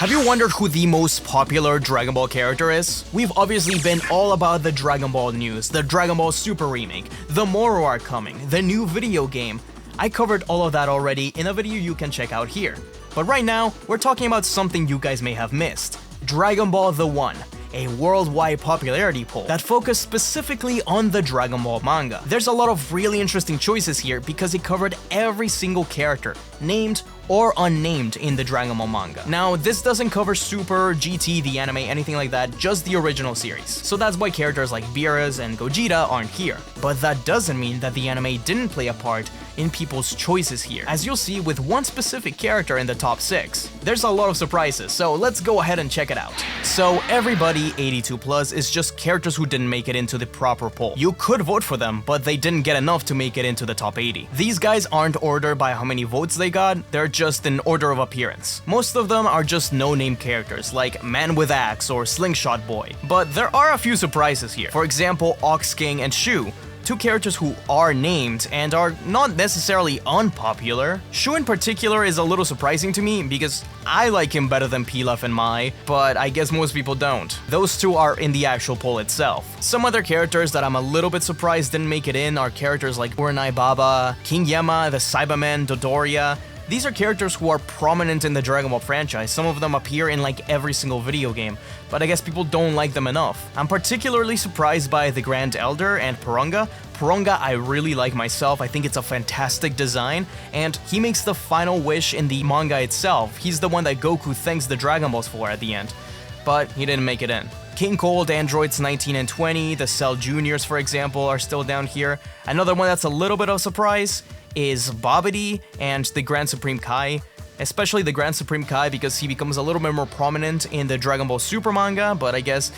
Have you wondered who the most popular Dragon Ball character is? We've obviously been all about the Dragon Ball news, the Dragon Ball Super remake, the Moro arc coming, the new video game. I covered all of that already in a video you can check out here. But right now, we're talking about something you guys may have missed. Dragon Ball The One, a worldwide popularity poll that focused specifically on the Dragon Ball manga. There's a lot of really interesting choices here because it covered every single character, named or unnamed, in the Dragon Ball manga. Now, this doesn't cover Super, GT, the anime, anything like that, just the original series. So that's why characters like Beerus and Gogeta aren't here. But that doesn't mean that the anime didn't play a part in people's choices here, as you'll see with one specific character in the top 6. There's a lot of surprises, so let's go ahead and check it out. So everybody 82+ is just characters who didn't make it into the proper poll. You could vote for them, but they didn't get enough to make it into the top 80. These guys aren't ordered by how many votes they got, they're just in order of appearance. Most of them are just no-name characters, like Man with Axe or Slingshot Boy. But there are a few surprises here. For example, Ox King and Shu, two characters who are named and are not necessarily unpopular. Shu in particular is a little surprising to me because I like him better than Pilaf and Mai, but I guess most people don't. Those two are in the actual poll itself. Some other characters that I'm a little bit surprised didn't make it in are characters like Uranai Baba, King Yama, the Cyberman, Dodoria. These are characters who are prominent in the Dragon Ball franchise. Some of them appear in like every single video game, but I guess people don't like them enough. I'm particularly surprised by the Grand Elder and Porunga. Porunga I really like myself, I think it's a fantastic design, and he makes the final wish in the manga itself. He's the one that Goku thanks the Dragon Balls for at the end, but he didn't make it in. King Cold, Androids 19 and 20, the Cell Juniors for example are still down here. Another one that's a little bit of a surprise is Babidi and the Grand Supreme Kai, especially the Grand Supreme Kai because he becomes a little bit more prominent in the Dragon Ball Super manga, but I guess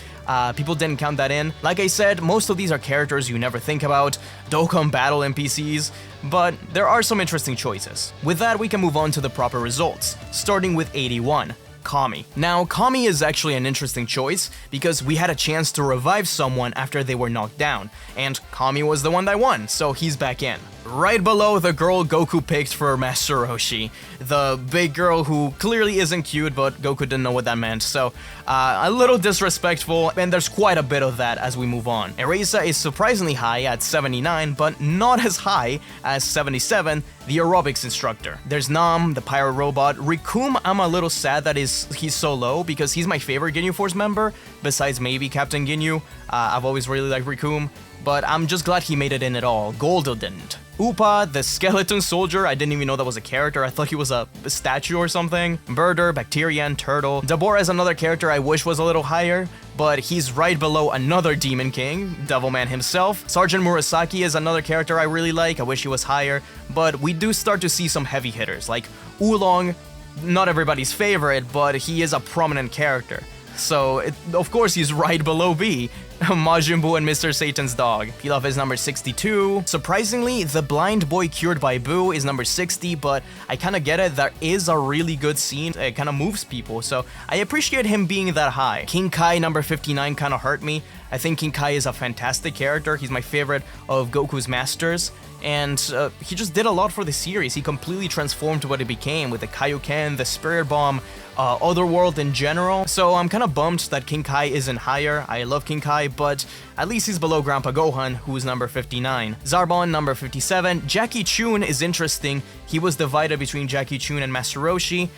people didn't count that in. Like I said, most of these are characters you never think about, Dokkan Battle NPCs, but there are some interesting choices. With that, we can move on to the proper results, starting with 81. Kami. Now, Kami is actually an interesting choice because we had a chance to revive someone after they were knocked down, and Kami was the one that won, so he's back in. Right below the girl Goku picked for Master Roshi, the big girl who clearly isn't cute, but Goku didn't know what that meant, so a little disrespectful, and there's quite a bit of that as we move on. Erasa is surprisingly high at 79, but not as high as 77, the aerobics instructor. There's Nam, the pirate robot. Rikum, I'm a little sad that he's so low because he's my favorite Ginyu Force member, besides maybe Captain Ginyu. I've always really liked Rikum, but I'm just glad he made it in at all. Goldo didn't. Upa, the skeleton soldier, I didn't even know that was a character, I thought he was a statue or something. Birder, Bacterian, Turtle. Dabura is another character I wish was a little higher, but he's right below another Demon King, Devilman himself. Sergeant Murasaki is another character I really like, I wish he was higher, but we do start to see some heavy hitters, like Oolong, not everybody's favorite, but he is a prominent character. So, of course he's right below B. Majin Buu and Mr. Satan's dog. Pilaf is number 62. Surprisingly, the blind boy cured by Buu is number 60, but I kinda get it, that is a really good scene, it kinda moves people, so I appreciate him being that high. King Kai, number 59, kinda hurt me. I think King Kai is a fantastic character, he's my favorite of Goku's masters, and he just did a lot for the series. He completely transformed what it became with the Kaioken, the Spirit Bomb, Otherworld in general. So I'm kind of bummed that King Kai isn't higher. I love King Kai, but at least he's below Grandpa Gohan, who's number 59. Zarbon, number 57. Jackie Chun is interesting. He was divided between Jackie Chun and Master Roshi.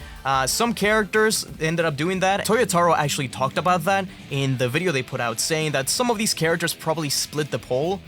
Some characters ended up doing that. Toyotaro actually talked about that in the video they put out, saying that some of these characters probably split the poll.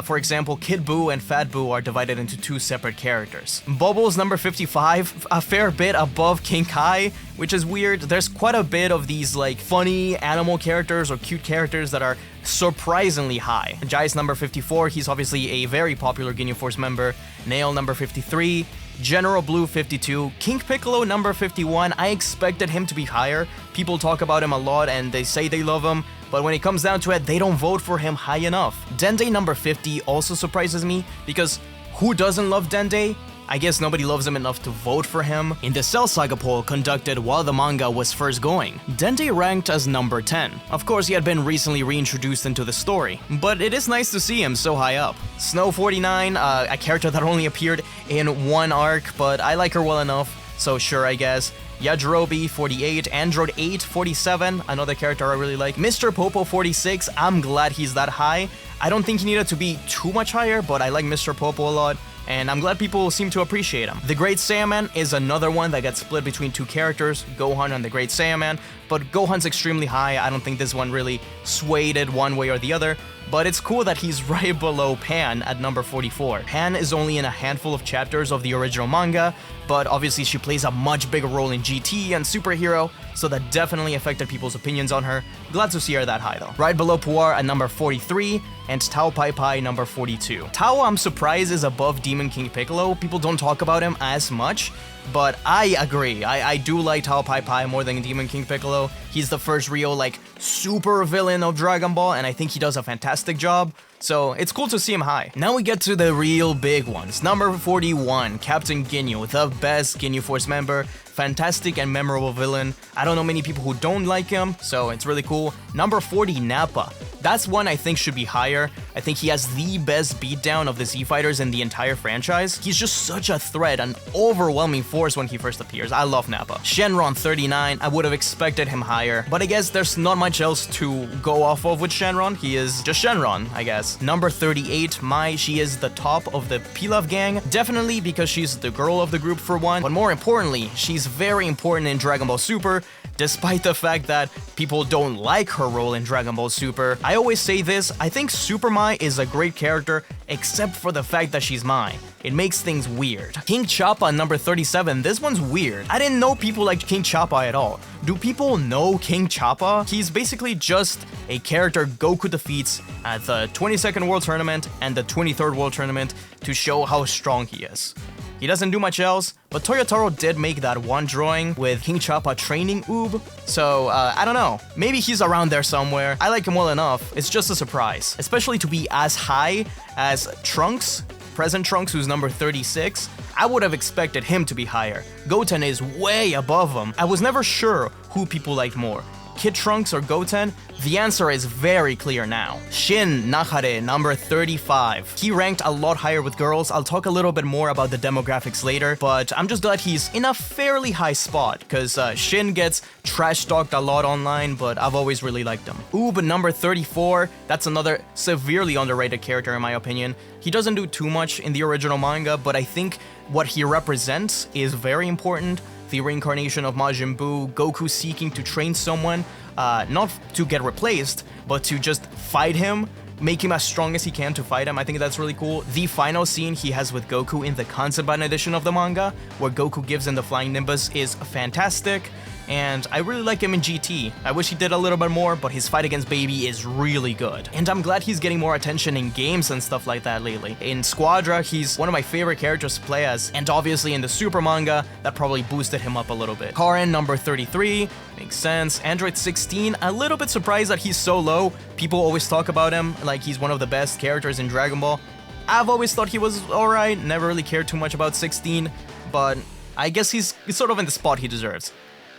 For example, Kid Buu and Fat Buu are divided into two separate characters. Bubbles, number 55, a fair bit above King Kai, which is weird. There's quite a bit of these like funny animal characters or cute characters that are surprisingly high. Jai's number 54, he's obviously a very popular Ginyu Force member. Nail, number 53. General Blue 52, King Piccolo number 51, I expected him to be higher. People talk about him a lot and they say they love him, but when it comes down to it, they don't vote for him high enough. Dende number 50 also surprises me because who doesn't love Dende? I guess nobody loves him enough to vote for him. In the Cell Saga poll conducted while the manga was first going, Dende ranked as number 10. Of course, he had been recently reintroduced into the story, but it is nice to see him so high up. Snow 49, a character that only appeared in one arc, but I like her well enough, so sure I guess. Yajirobe 48, Android 8 47, another character I really like. Mr. Popo 46, I'm glad he's that high. I don't think he needed to be too much higher, but I like Mr. Popo a lot, and I'm glad people seem to appreciate him. The Great Saiyaman is another one that gets split between two characters, Gohan and the Great Saiyaman, but Gohan's extremely high. I don't think this one really swayed it one way or the other, but it's cool that he's right below Pan at number 44. Pan is only in a handful of chapters of the original manga, but obviously she plays a much bigger role in GT and Super Hero, so that definitely affected people's opinions on her. Glad to see her that high though. Right below Puar at number 43, and Tao Pai Pai number 42. Tao, I'm surprised, is above Demon King Piccolo. People don't talk about him as much, but I agree. I do like Tao Pai Pai more than Demon King Piccolo. He's the first real, like, super villain of Dragon Ball, and I think he does a fantastic job. So it's cool to see him high. Now we get to the real big ones. Number 41, Captain Ginyu, the best Ginyu Force member. Fantastic and memorable villain. I don't know many people who don't like him, so it's really cool. Number 40, Nappa. That's one I think should be higher. I think he has the best beatdown of the Z Fighters in the entire franchise. He's just such a threat, an overwhelming force when he first appears. I love Nappa. Shenron 39, I would have expected him higher, but I guess there's not much else to go off of with Shenron. He is just Shenron, I guess. Number 38, Mai, she is the top of the Pilaf gang, definitely because she's the girl of the group for one, but more importantly, she's very important in Dragon Ball Super, despite the fact that people don't like her role in Dragon Ball Super. I always say this, I think Super Mai is a great character, except for the fact that she's Mai. It makes things weird. King Choppa, number 37, this one's weird. I didn't know people liked King Choppa at all. Do people know King Choppa? He's basically just a character Goku defeats at the 22nd World Tournament and the 23rd World Tournament to show how strong he is. He doesn't do much else, but Toyotaro did make that one drawing with King Choppa training Oob, so I don't know. Maybe he's around there somewhere. I like him well enough. It's just a surprise, especially to be as high as Trunks, present Trunks, who's number 36. I would have expected him to be higher. Goten is way above him. I was never sure who people liked more, Kid Trunks or Goten. The answer is very clear now. Shin Nahare, number 35. He ranked a lot higher with girls. I'll talk a little bit more about the demographics later, but I'm just glad he's in a fairly high spot, because Shin gets trash-talked a lot online, but I've always really liked him. Oob, number 34. That's another severely underrated character in my opinion. He doesn't do too much in the original manga, but I think what he represents is very important. The reincarnation of Majin Buu, Goku seeking to train someone, not to get replaced, but to just fight him, make him as strong as he can to fight him. I think that's really cool. The final scene he has with Goku in the Kansenban edition of the manga, where Goku gives him the Flying Nimbus, is fantastic. And I really like him in GT. I wish he did a little bit more, but his fight against Baby is really good. And I'm glad he's getting more attention in games and stuff like that lately. In Squadra, he's one of my favorite characters to play as, and obviously in the Super manga, that probably boosted him up a little bit. Karen, number 33, makes sense. Android 16, a little bit surprised that he's so low. People always talk about him like he's one of the best characters in Dragon Ball. I've always thought he was alright, never really cared too much about 16, but I guess he's sort of in the spot he deserves.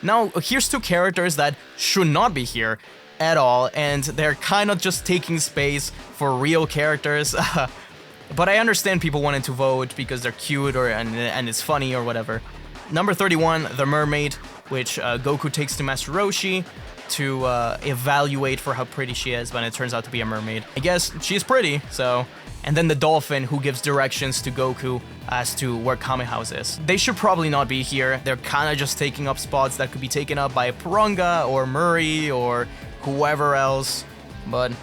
Now, here's two characters that should not be here at all, and they're kind of just taking space for real characters. But I understand people wanted to vote because they're cute and it's funny or whatever. Number 31, the Mermaid, which Goku takes to Master Roshi to evaluate for how pretty she is, but it turns out to be a mermaid. I guess she's pretty, so... And then the dolphin, who gives directions to Goku as to where Kame House is. They should probably not be here. They're kind of just taking up spots that could be taken up by Purunga or Murray or whoever else, but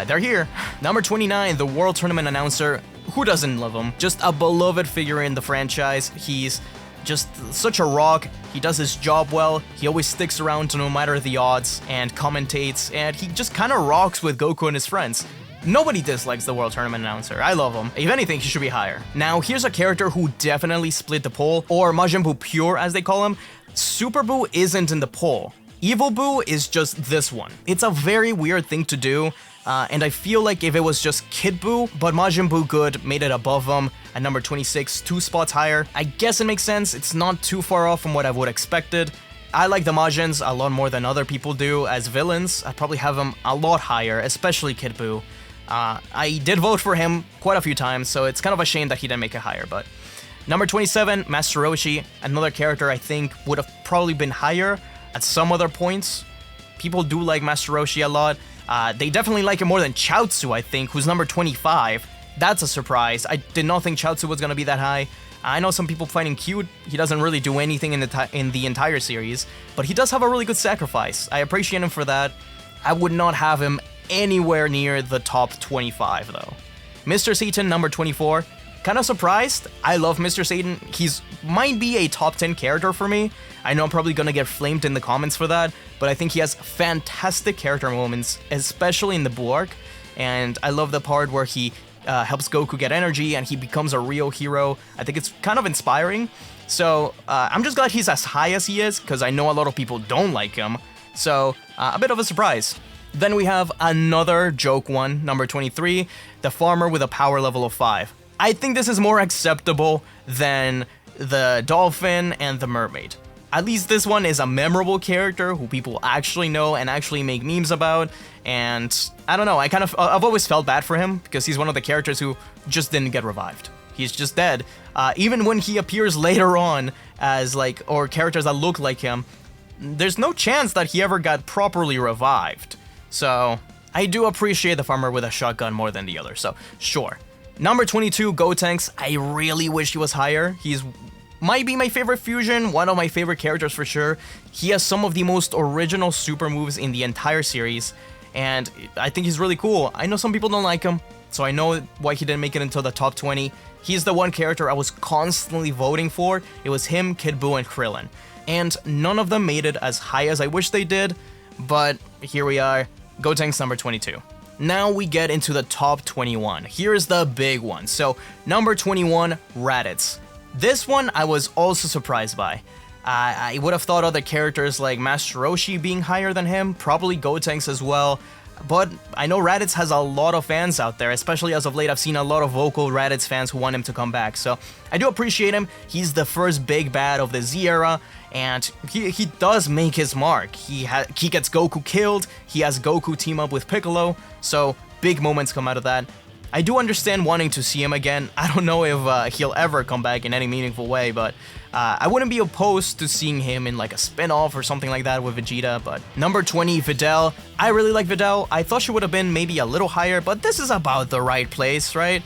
they're here. Number 29, the World Tournament announcer. Who doesn't love him? Just a beloved figure in the franchise. He's just such a rock. He does his job well. He always sticks around no matter the odds and commentates, and he just kind of rocks with Goku and his friends. Nobody dislikes the World Tournament announcer. I love him. If anything, he should be higher. Now, here's a character who definitely split the poll, or Majin Buu Pure as they call him. Super Buu isn't in the poll. Evil Buu is just this one. It's a very weird thing to do, and I feel like if it was just Kid Buu, but Majin Buu Good made it above him at number 26, 2 spots higher. I guess it makes sense. It's not too far off from what I would have expected. I like the Majins a lot more than other people do as villains. I'd probably have them a lot higher, especially Kid Buu. I did vote for him quite a few times, so it's kind of a shame that he didn't make it higher, but Number 27, Master Roshi, another character I think would have probably been higher at some other points. People do like Master Roshi a lot. They definitely like him more than Chaozu, I think, who's number 25. That's a surprise. I did not think Chaozu was gonna be that high. I know some people find him cute. He doesn't really do anything in the entire series, but he does have a really good sacrifice. I appreciate him for that. I would not have him anywhere near the top 25 though. Mr. Satan, number 24. Kind of surprised. I love Mr. Satan. He's might be a top 10 character for me. I know I'm probably gonna get flamed in the comments for that, but I think he has fantastic character moments, especially in the Blue Arc. And I love the part where he helps Goku get energy and he becomes a real hero. I think it's kind of inspiring. So I'm just glad he's as high as he is, because I know a lot of people don't like him. So a bit of a surprise. Then we have another joke one, number 23, the farmer with a power level of 5. I think this is more acceptable than the dolphin and the mermaid. At least this one is a memorable character who people actually know and actually make memes about. And I don't know, I've always felt bad for him because he's one of the characters who just didn't get revived. He's just dead. Even when he appears later on as or characters that look like him, there's no chance that he ever got properly revived. So I do appreciate the farmer with a shotgun more than the other, so sure. Number 22, Gotenks. I really wish he was higher. Might be my favorite fusion, one of my favorite characters for sure. He has some of the most original super moves in the entire series, and I think he's really cool. I know some people don't like him, so I know why he didn't make it into the top 20. He's the one character I was constantly voting for. It was him, Kid Buu, and Krillin. And none of them made it as high as I wish they did, but here we are, Gotenks number 22. Now we get into the top 21. Here's the big one. So, number 21, Raditz. This one I was also surprised by. I would have thought other characters like Master Roshi being higher than him, probably Gotenks as well. But I know Raditz has a lot of fans out there, especially as of late. I've seen a lot of vocal Raditz fans who want him to come back. So I do appreciate him. He's the first big bad of the Z era, and he does make his mark. He gets Goku killed. He has Goku team up with Piccolo. So big moments come out of that. I do understand wanting to see him again. I don't know if he'll ever come back in any meaningful way, but I wouldn't be opposed to seeing him in like a spin-off or something like that with Vegeta. But number 20, Videl. I really like Videl. I thought she would have been maybe a little higher, but this is about the right place, right?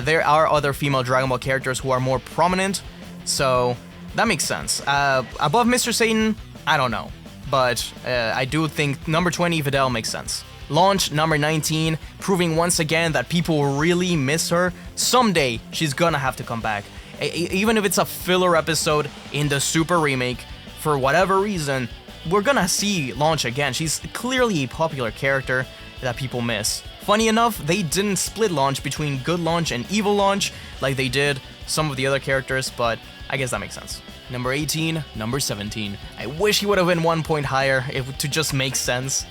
There are other female Dragon Ball characters who are more prominent, so that makes sense. Above Mr. Satan, I don't know, but I do think number 20, Videl, makes sense. Launch, number 19, proving once again that people really miss her. Someday, she's gonna have to come back. Even if it's a filler episode in the Super Remake, for whatever reason, we're gonna see Launch again. She's clearly a popular character that people miss. Funny enough, they didn't split Launch between good Launch and evil Launch like they did some of the other characters, but I guess that makes sense. Number 18, number 17. I wish he would have been 1 point higher to just make sense.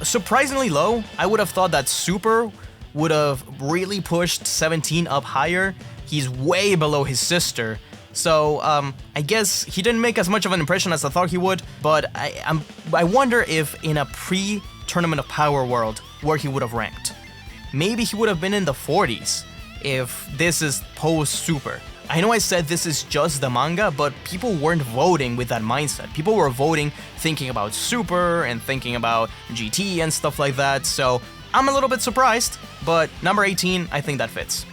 Surprisingly low. I would have thought that Super would have really pushed 17 up higher. He's way below his sister. So, I guess he didn't make as much of an impression as I thought he would, but I wonder if in a pre-Tournament of Power world where he would have ranked. Maybe he would have been in the 40s if this is post-Super. I know I said this is just the manga, but people weren't voting with that mindset. People were voting thinking about Super and thinking about GT and stuff like that, so I'm a little bit surprised, but number 18, I think that fits.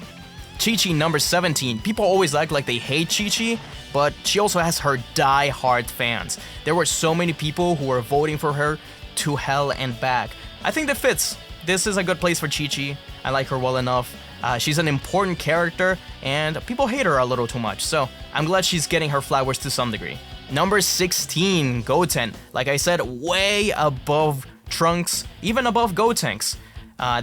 Chi-Chi, number 17. People always act like they hate Chi-Chi, but she also has her die-hard fans. There were so many people who were voting for her to hell and back. I think that fits. This is a good place for Chi-Chi. I like her well enough. She's an important character, and people hate her a little too much, so I'm glad she's getting her flowers to some degree. Number 16, Goten. Like I said, way above Trunks, even above Gotenks.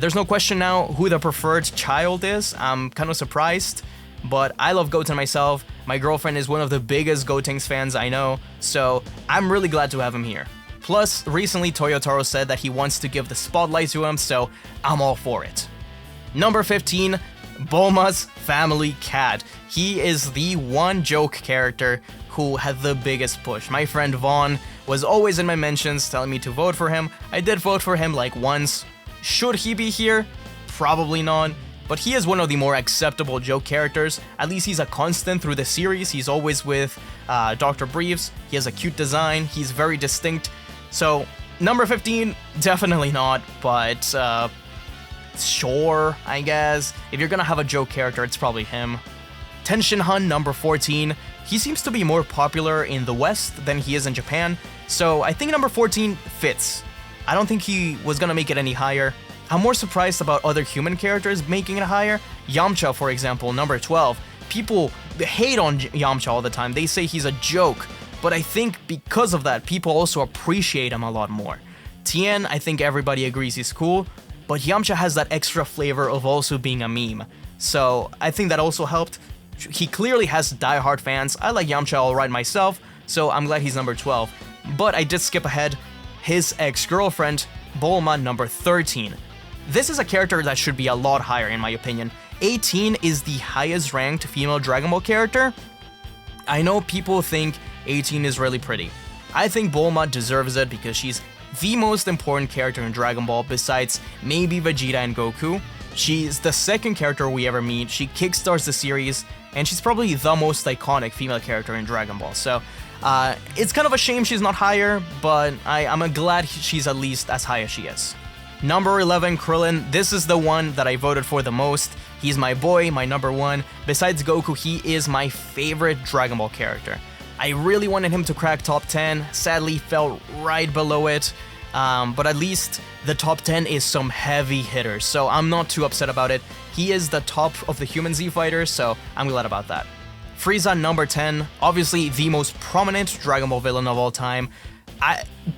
There's no question now who the preferred child is. I'm kind of surprised, but I love Goten myself. My girlfriend is one of the biggest Gotenks fans I know, so I'm really glad to have him here. Plus, recently Toyotaro said that he wants to give the spotlight to him, so I'm all for it. Number 15, Bulma's family cat. He is the one joke character who had the biggest push. My friend Vaughn was always in my mentions telling me to vote for him. I did vote for him like once. Should he be here? Probably not. but he is one of the more acceptable joke characters. At least he's a constant through the series. He's always with Dr. Briefs. He has a cute design. He's very distinct. So, number 15, definitely not, but sure, I guess. If you're gonna have a joke character, it's probably him. Tenshinhan, number 14. He seems to be more popular in the West than he is in Japan, so I think number 14 fits. I don't think he was gonna make it any higher. I'm more surprised about other human characters making it higher. Yamcha, for example, number 12. People hate on Yamcha all the time. They say he's a joke, but I think because of that, people also appreciate him a lot more. Tien, I think everybody agrees he's cool, but Yamcha has that extra flavor of also being a meme. So I think that also helped. He clearly has diehard fans. I like Yamcha alright myself, so I'm glad he's number 12. But I did skip ahead. His ex-girlfriend, Bulma, number 13. This is a character that should be a lot higher in my opinion. 18 is the highest ranked female Dragon Ball character. I know people think 18 is really pretty. I think Bulma deserves it because she's the most important character in Dragon Ball besides maybe Vegeta and Goku. She's the second character we ever meet, she kickstarts the series, and she's probably the most iconic female character in Dragon Ball. So it's kind of a shame she's not higher, but I'm glad she's at least as high as she is. Number 11, Krillin. This is the one that I voted for the most. He's my boy, my number 1. Besides Goku, he is my favorite Dragon Ball character. I really wanted him to crack top 10, sadly fell right below it, but at least the top 10 is some heavy hitters, so I'm not too upset about it. He is the top of the human Z fighters, so I'm glad about that. Frieza, number 10, obviously the most prominent Dragon Ball villain of all time.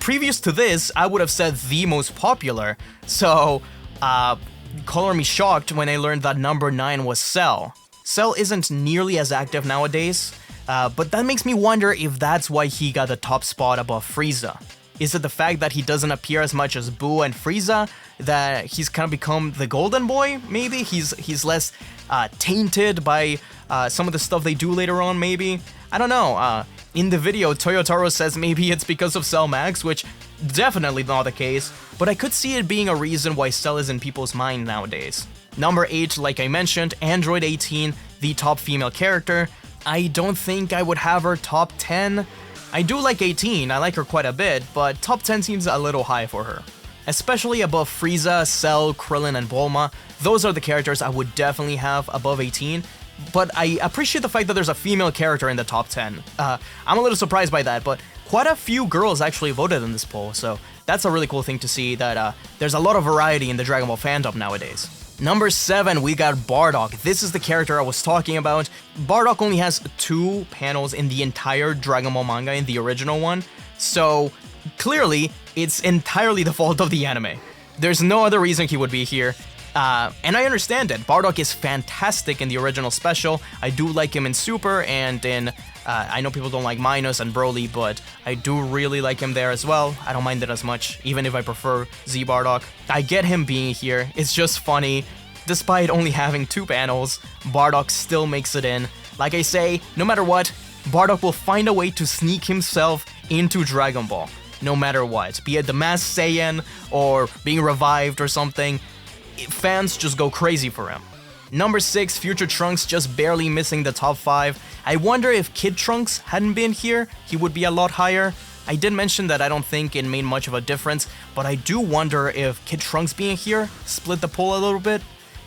Previous to this, I would have said the most popular, so color me shocked when I learned that number 9 was Cell. Cell isn't nearly as active nowadays, but that makes me wonder if that's why he got the top spot above Frieza. Is it the fact that he doesn't appear as much as Boo and Frieza, that he's kind of become the golden boy, maybe? He's less tainted by some of the stuff they do later on, maybe? I don't know. In the video, Toyotaro says maybe it's because of Cell Max, which definitely not the case, but I could see it being a reason why Cell is in people's mind nowadays. Number 8, like I mentioned, Android 18, the top female character. I don't think I would have her top 10. I do like 18, I like her quite a bit, but top 10 seems a little high for her. Especially above Frieza, Cell, Krillin, and Bulma. Those are the characters I would definitely have above 18. But I appreciate the fact that there's a female character in the top 10. I'm a little surprised by that, but quite a few girls actually voted in this poll, so that's a really cool thing to see that there's a lot of variety in the Dragon Ball fandom nowadays. Number 7, we got Bardock. This is the character I was talking about. Bardock only has 2 panels in the entire Dragon Ball manga in the original one, so clearly it's entirely the fault of the anime. There's no other reason he would be here. And I understand it. Bardock is fantastic in the original special. I do like him in Super and in, I know people don't like Minus and Broly, but I do really like him there as well. I don't mind it as much, even if I prefer Z Bardock. I get him being here. It's just funny. Despite only having 2 panels, Bardock still makes it in. Like I say, no matter what, Bardock will find a way to sneak himself into Dragon Ball. No matter what. Be it the Masked Saiyan or being revived or something. Fans just go crazy for him. Number 6, Future Trunks, just barely missing the top 5. I wonder if Kid Trunks hadn't been here, he would be a lot higher. I did mention that I don't think it made much of a difference, but I do wonder if Kid Trunks being here split the poll a little bit.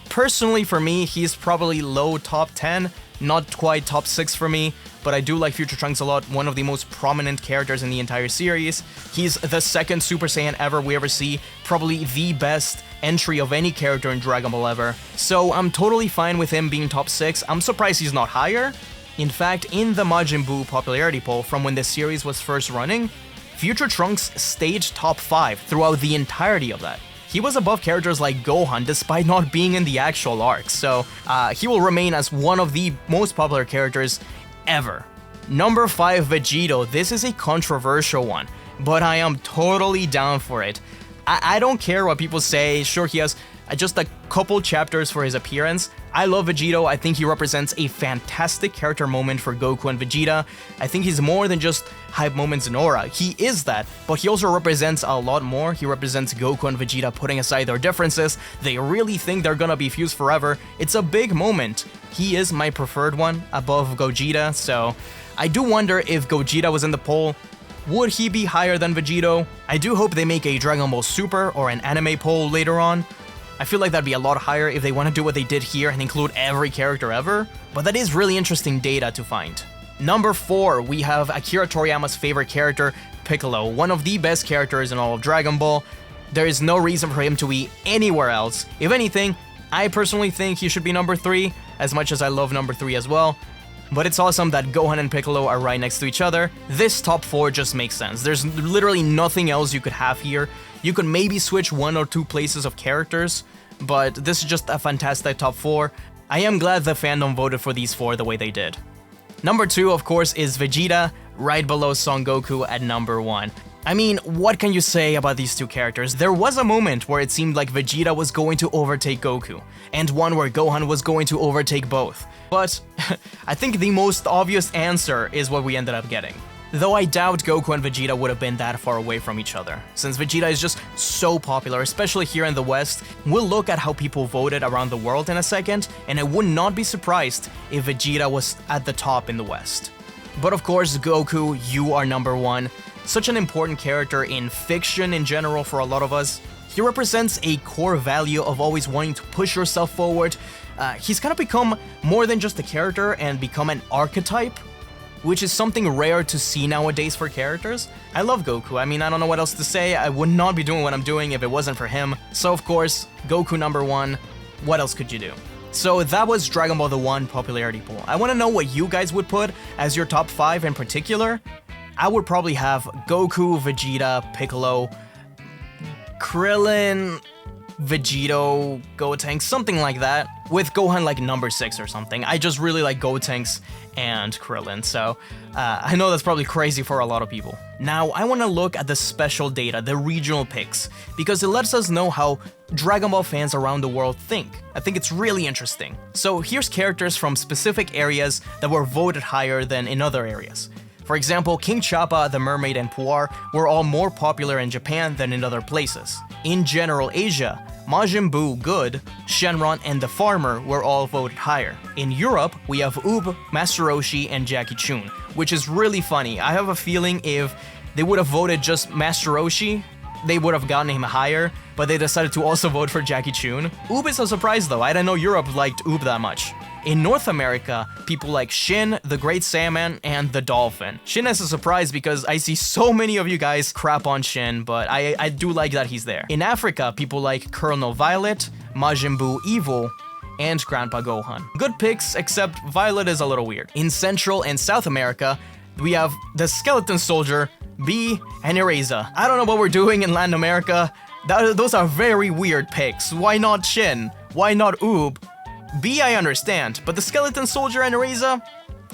Personally, for me, he's probably low top 10, not quite top 6 for me, but I do like Future Trunks a lot, one of the most prominent characters in the entire series. He's the second Super Saiyan ever we ever see, probably the best entry of any character in Dragon Ball ever. So I'm totally fine with him being top 6. I'm surprised he's not higher. In fact, in the Majin Buu popularity poll from when this series was first running, Future Trunks stayed top 5 throughout the entirety of that. He was above characters like Gohan despite not being in the actual arc, so he will remain as one of the most popular characters ever. Number 5, Vegeta. This is a controversial one, but I am totally down for it. I don't care what people say. Sure, he has just a couple chapters for his appearance. I love Vegito. I think he represents a fantastic character moment for Goku and Vegeta. I think he's more than just hype moments in aura. He is that, but he also represents a lot more. He represents Goku and Vegeta putting aside their differences. They really think they're gonna be fused forever. It's a big moment. He is my preferred one above Gogeta, so I do wonder if Gogeta was in the poll, would he be higher than Vegito? I do hope they make a Dragon Ball Super or an anime poll later on. I feel like that'd be a lot higher if they want to do what they did here and include every character ever, but that is really interesting data to find. Number 4, we have Akira Toriyama's favorite character, Piccolo, one of the best characters in all of Dragon Ball. There is no reason for him to be anywhere else. If anything, I personally think he should be number 3, as much as I love number 3 as well. But it's awesome that Gohan and Piccolo are right next to each other. This top 4 just makes sense. There's literally nothing else you could have here. You could maybe switch 1 or 2 places of characters, but this is just a fantastic top 4. I am glad the fandom voted for these 4 the way they did. Number 2, of course, is Vegeta, right below Son Goku at number 1. I mean, what can you say about these two characters? There was a moment where it seemed like Vegeta was going to overtake Goku, and one where Gohan was going to overtake both. But I think the most obvious answer is what we ended up getting. Though I doubt Goku and Vegeta would have been that far away from each other, since Vegeta is just so popular, especially here in the West. We'll look at how people voted around the world in a second, and I would not be surprised if Vegeta was at the top in the West. But of course, Goku, you are number 1. Such an important character in fiction in general for a lot of us. He represents a core value of always wanting to push yourself forward. He's kind of become more than just a character and become an archetype, which is something rare to see nowadays for characters. I love Goku. I mean, I don't know what else to say. I would not be doing what I'm doing if it wasn't for him. So of course, Goku number 1. What else could you do? So that was Dragon Ball The 1 popularity poll. I want to know what you guys would put as your top 5 in particular. I would probably have Goku, Vegeta, Piccolo, Krillin, Vegito, Gotenks, something like that, with Gohan like number 6 or something. I just really like Gotenks and Krillin, so I know that's probably crazy for a lot of people. Now, I want to look at the special data, the regional picks, because it lets us know how Dragon Ball fans around the world think. I think it's really interesting. So here's characters from specific areas that were voted higher than in other areas. For example, King Chappa, the Mermaid, and Puar were all more popular in Japan than in other places. In general Asia, Majin Buu, Good, Shenron, and the Farmer were all voted higher. In Europe, we have Oob, Master Roshi, and Jackie Chun, which is really funny. I have a feeling if they would have voted just Master Roshi, they would have gotten him higher, but they decided to also vote for Jackie Chun. Oob is a surprise though, I didn't know Europe liked Oob that much. In North America, people like Shin, the Great Saiyaman, and the Dolphin. Shin is a surprise because I see so many of you guys crap on Shin, but I do like that he's there. In Africa, people like Colonel Violet, Majin Buu Evil, and Grandpa Gohan. Good picks, except Violet is a little weird. In Central and South America, we have the Skeleton Soldier, B, and Ereza. I don't know what we're doing in Latin America. Those are very weird picks. Why not Shin? Why not Oob? B I understand, but the Skeleton Soldier and Ereza?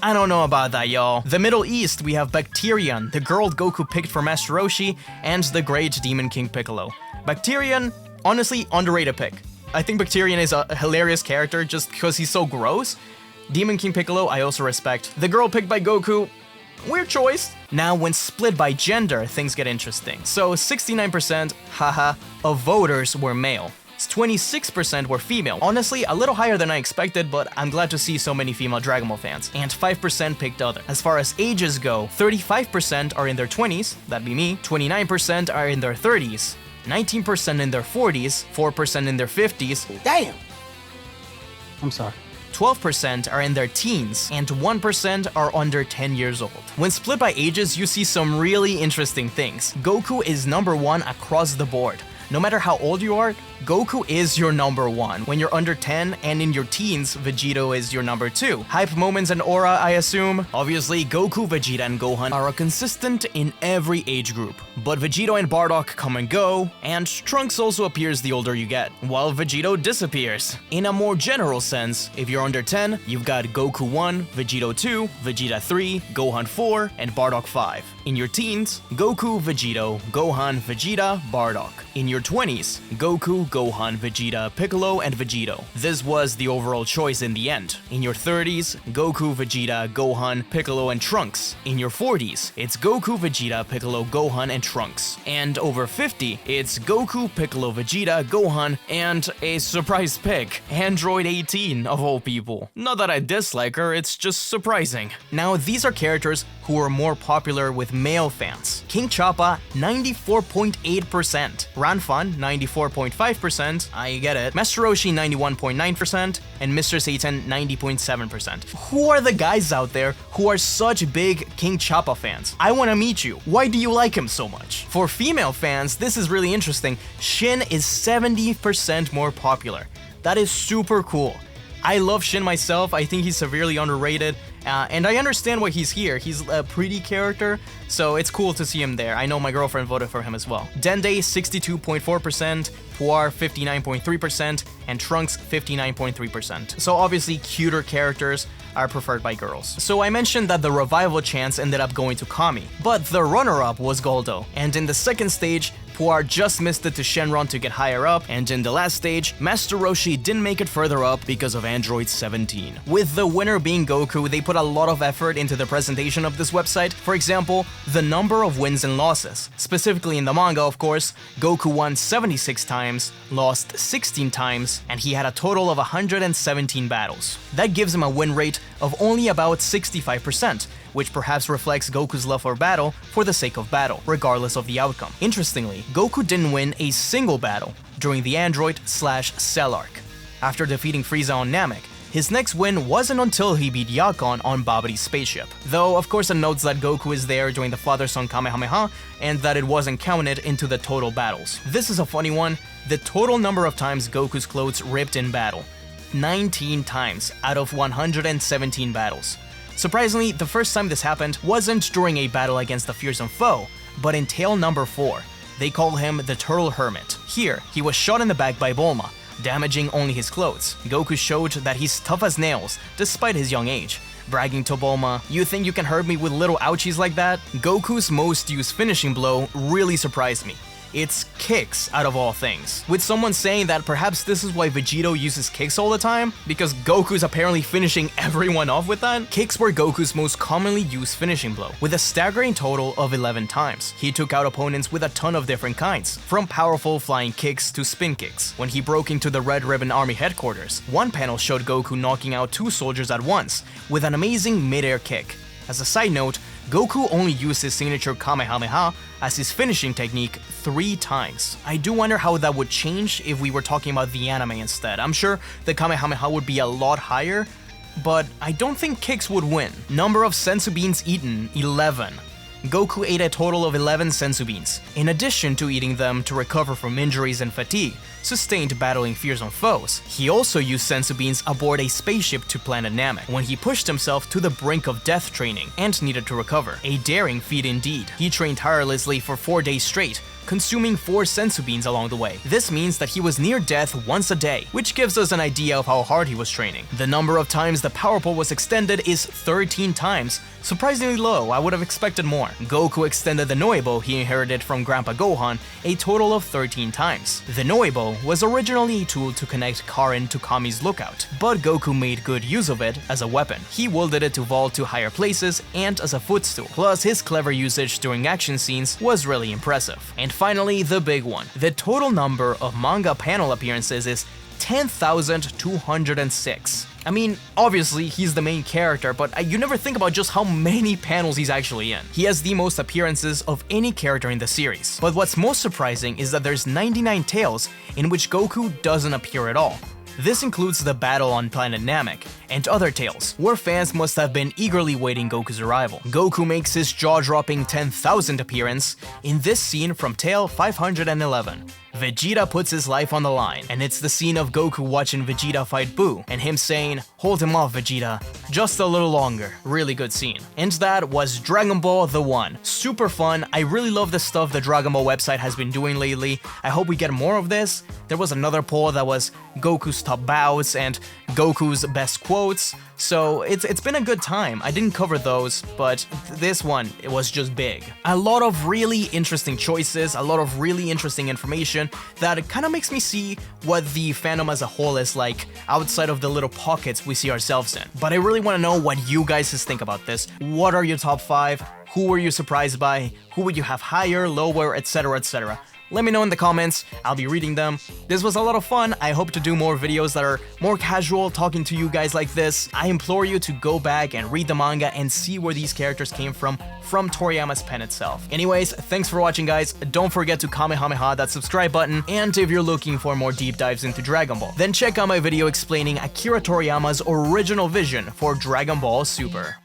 I don't know about that, y'all. The Middle East, we have Bacterian, the girl Goku picked for Master Roshi, and the great Demon King Piccolo. Bacterian, honestly, underrated pick. I think Bacterian is a hilarious character just because he's so gross. Demon King Piccolo, I also respect. The girl picked by Goku, weird choice. Now, when split by gender, things get interesting. So 69%, haha, of voters were male. 26% were female. Honestly, a little higher than I expected, but I'm glad to see so many female Dragon Ball fans. And 5% picked other. As far as ages go, 35% are in their 20s, that'd be me, 29% are in their 30s, 19% in their 40s, 4% in their 50s. Damn! I'm sorry. 12% are in their teens, and 1% are under 10 years old. When split by ages, you see some really interesting things. Goku is number 1 across the board. No matter how old you are, Goku is your number 1. When you're under 10 and in your teens, Vegito is your number 2. Hype moments and aura, I assume. Obviously, Goku, Vegeta, and Gohan are consistent in every age group. But Vegito and Bardock come and go, and Trunks also appears the older you get, while Vegito disappears. In a more general sense, if you're under 10, you've got Goku 1, Vegito 2, Vegeta 3, Gohan 4, and Bardock 5. In your teens, Goku, Vegito, Gohan, Vegeta, Bardock. In your 20s, Goku, Goku, Gohan, Vegeta, Piccolo, and Vegeto. This was the overall choice in the end. In your 30s, Goku, Vegeta, Gohan, Piccolo, and Trunks. In your 40s, it's Goku, Vegeta, Piccolo, Gohan, and Trunks. And over 50, it's Goku, Piccolo, Vegeta, Gohan, and a surprise pick, Android 18 of all people. Not that I dislike her, it's just surprising. Now, these are characters who are more popular with male fans. King Choppa, 94.8%. Ranfan, 94.5%, I get it. Master Roshi, 91.9%, and Mr. Satan, 90.7%. Who are the guys out there who are such big King Choppa fans? I want to meet you. Why do you like him so much? For female fans, this is really interesting. Shin is 70% more popular. That is super cool. I love Shin myself, I think he's severely underrated, and I understand why he's here. He's a pretty character, so it's cool to see him there. I know my girlfriend voted for him as well. Dende, 62.4%, Puar, 59.3%, and Trunks, 59.3%. So obviously, cuter characters are preferred by girls. So I mentioned that the revival chance ended up going to Kami, but the runner-up was Goldo, and in the second stage, Puar just missed it to Shenron to get higher up, and in the last stage, Master Roshi didn't make it further up because of Android 17. With the winner being Goku, they put a lot of effort into the presentation of this website. For example, the number of wins and losses. Specifically in the manga, of course, Goku won 76 times, lost 16 times, and he had a total of 117 battles. That gives him a win rate of only about 65%, which perhaps reflects Goku's love for battle for the sake of battle, regardless of the outcome. Interestingly, Goku didn't win a single battle during the Android/Cell arc. After defeating Frieza on Namek, his next win wasn't until he beat Yakon on Babidi's spaceship. Though, of course, it notes that Goku is there during the Father-Son Kamehameha, and that it wasn't counted into the total battles. This is a funny one. The total number of times Goku's clothes ripped in battle. 19 times out of 117 battles. Surprisingly, the first time this happened wasn't during a battle against a fearsome foe, but in Tale number 4. They call him the Turtle Hermit. Here, he was shot in the back by Bulma, damaging only his clothes. Goku showed that he's tough as nails, despite his young age, bragging to Bulma, "You think you can hurt me with little ouchies like that?" Goku's most used finishing blow really surprised me. It's kicks, out of all things. With someone saying that perhaps this is why Vegito uses kicks all the time, because Goku's apparently finishing everyone off with that. Kicks were Goku's most commonly used finishing blow, with a staggering total of 11 times. He took out opponents with a ton of different kinds, from powerful flying kicks to spin kicks. When he broke into the Red Ribbon Army headquarters, one panel showed Goku knocking out 2 soldiers at once, with an amazing mid-air kick. As a side note, Goku only used his signature Kamehameha as his finishing technique 3 times. I do wonder how that would change if we were talking about the anime instead. I'm sure the Kamehameha would be a lot higher, but I don't think kicks would win. Number of senzu beans eaten, 11. Goku ate a total of 11 senzu beans, in addition to eating them to recover from injuries and fatigue sustained battling fearsome foes. He also used senzu beans aboard a spaceship to planet Namek, when he pushed himself to the brink of death training and needed to recover. A daring feat indeed. He trained tirelessly for 4 days straight, consuming 4 senzu beans along the way. This means that he was near death once a day, which gives us an idea of how hard he was training. The number of times the power pole was extended is 13 times, surprisingly low. I would have expected more. Goku extended the Noibo he inherited from Grandpa Gohan a total of 13 times. The Noibo was originally a tool to connect Karin to Kami's lookout, but Goku made good use of it as a weapon. He wielded it to vault to higher places and as a footstool, plus his clever usage during action scenes was really impressive. And finally, the big one. The total number of manga panel appearances is 10,206. I mean, obviously, he's the main character, but you never think about just how many panels he's actually in. He has the most appearances of any character in the series. But what's most surprising is that there's 99 tales in which Goku doesn't appear at all. This includes the battle on planet Namek, and other tales, where fans must have been eagerly waiting Goku's arrival. Goku makes his jaw-dropping 10,000th appearance in this scene from Tale 511. Vegeta puts his life on the line, and it's the scene of Goku watching Vegeta fight Buu, and him saying, "Hold him off, Vegeta, just a little longer." Really good scene. And that was Dragon Ball The One. Super fun. I really love the stuff the Dragon Ball website has been doing lately. I hope we get more of this. There was another poll that was Goku's top bouts, and Goku's best quotes, so it's been a good time. I didn't cover those, but this one, it was just big. A lot of really interesting choices, a lot of really interesting information that kind of makes me see what the fandom as a whole is like outside of the little pockets we see ourselves in. But I really want to know what you guys think about this. What are your top 5? Who were you surprised by? Who would you have higher, lower, etc, etc? Let me know in the comments, I'll be reading them. This was a lot of fun. I hope to do more videos that are more casual, talking to you guys like this. I implore you to go back and read the manga and see where these characters came from Toriyama's pen itself. Anyways, thanks for watching, guys. Don't forget to Kamehameha that subscribe button, and if you're looking for more deep dives into Dragon Ball, then check out my video explaining Akira Toriyama's original vision for Dragon Ball Super.